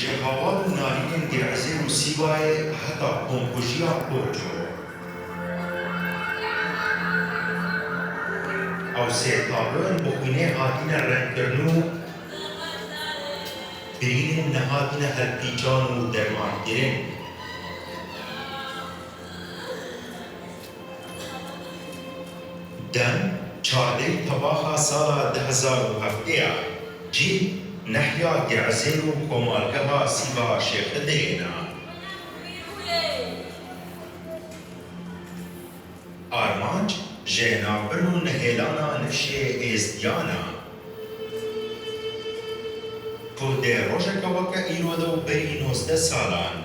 جهوار نارین گرزه و سیبای حتی کنکوشیا پوچو او سه تابلون بخونه هاتین رنگ کرنو برین نهاتین هلپیچان و درمان گرن دم چارده طباخا سالا 2007 جی نحیا گرزه و کمالگاه سیبا شیخ دینا آرمانج جنابر و نهیلانا نفشه ازدیانا تو ده روژه که ایرو دو بری 19 سالان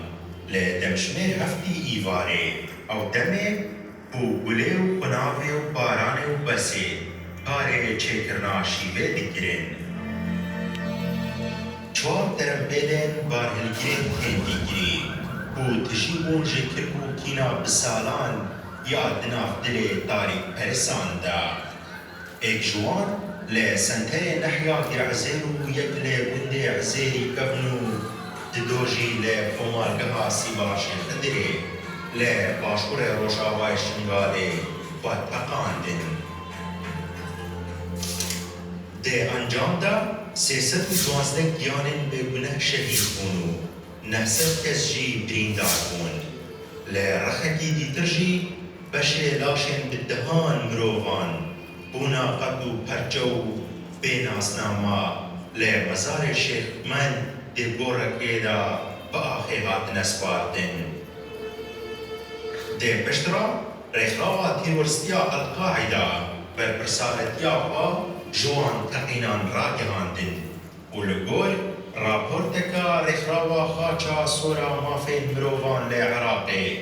لدمشمه هفتی ایواره او دمه بو گله و خناوه و بارانه و بسه کاره چکرنا شیوه دکرین چوار ترمپیلن بارهلگرین هندیگری بو تشیبون جکر بو کینا بسالان یاد ناف دل تاریک پرسان دا ایک جوان لسنته نحیا گرعزیر و یک لبنده عزیری کبنو ددوجی لفمارگها سیباش خدره لباشور روشاوای شنگاله و تقاندن ده انجام دا 312 گیانن به گناه شهید بونو 900 کس جی بریندار بون لرخکی دیتر جی بشه لاشن بدهان مروفان بونا قدو پرچو بین اسناما لمزار شیخ من ده گورکه دا با آخیات نسپاردن ده پشترا رخلاوة تیورستیا القاعدة و برسالتیا با جوان تقینان راگهاندن و لگول راپورتکا رخلاوة خاچا سورا مافین مروفان لعراقی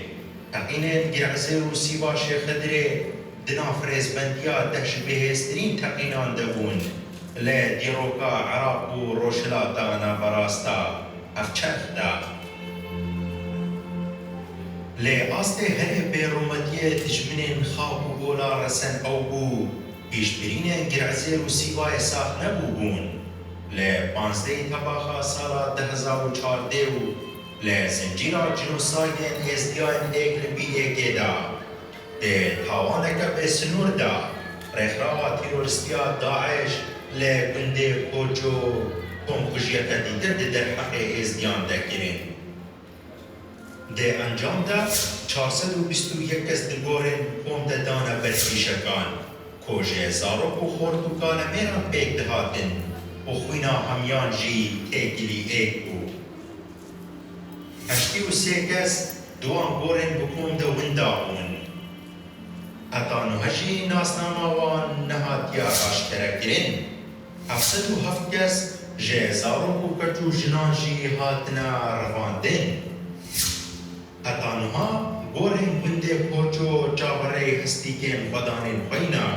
تقینن گرعزه و سیبا شیخ دره دنا فرزبندیا دهش بهسترین تقینان دبون لدیروکا عراق و روشلاتا نبراستا افچخ دا لأصل هر بیرومتیه تجمنین خواب و گولا رسن او بو پیشبرین گرعزه و سیبای ساخ نبو بون لپانزده طباخا سالا 2014 و لزنجیرا جنوساید ازدیان اگل بی اگه دا ده تاوانکا به سنور دا رخراوا تیرورستیا داعش لبنده کوچو کنکوشیتا دیگر ده در حق ازدیان دا گرین ده انجام دا 421 کس دگورن قوم دا دانا برفیشکان کوژه زاروک و خورتوکان میران پیک دهاتن و خوینا همیان جی تیگلی ایک بود 83 کس دوان گورن بکوم دا ونداغون اتانو هجی ناسناماوان نهاتیا راشترکرین 707 کس جه زاروک و کچو جنان جی هاتنا رواندن اتانوها گورن ونده کوچو چاوره هستیکن بدانین خوینا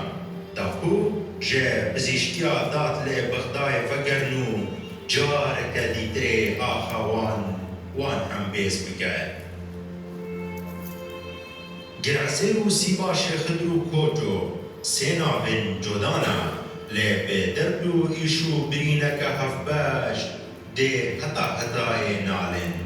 داکو جه بزیشتیا دات لی بغدای وگرنو جارک دیدره آخوان وان هم بیز بگر گرعزه و سیبا شخدرو کوچو سیناوین جدانا لی به دردو ایشو برینک هفباش ده حتا حتای نالن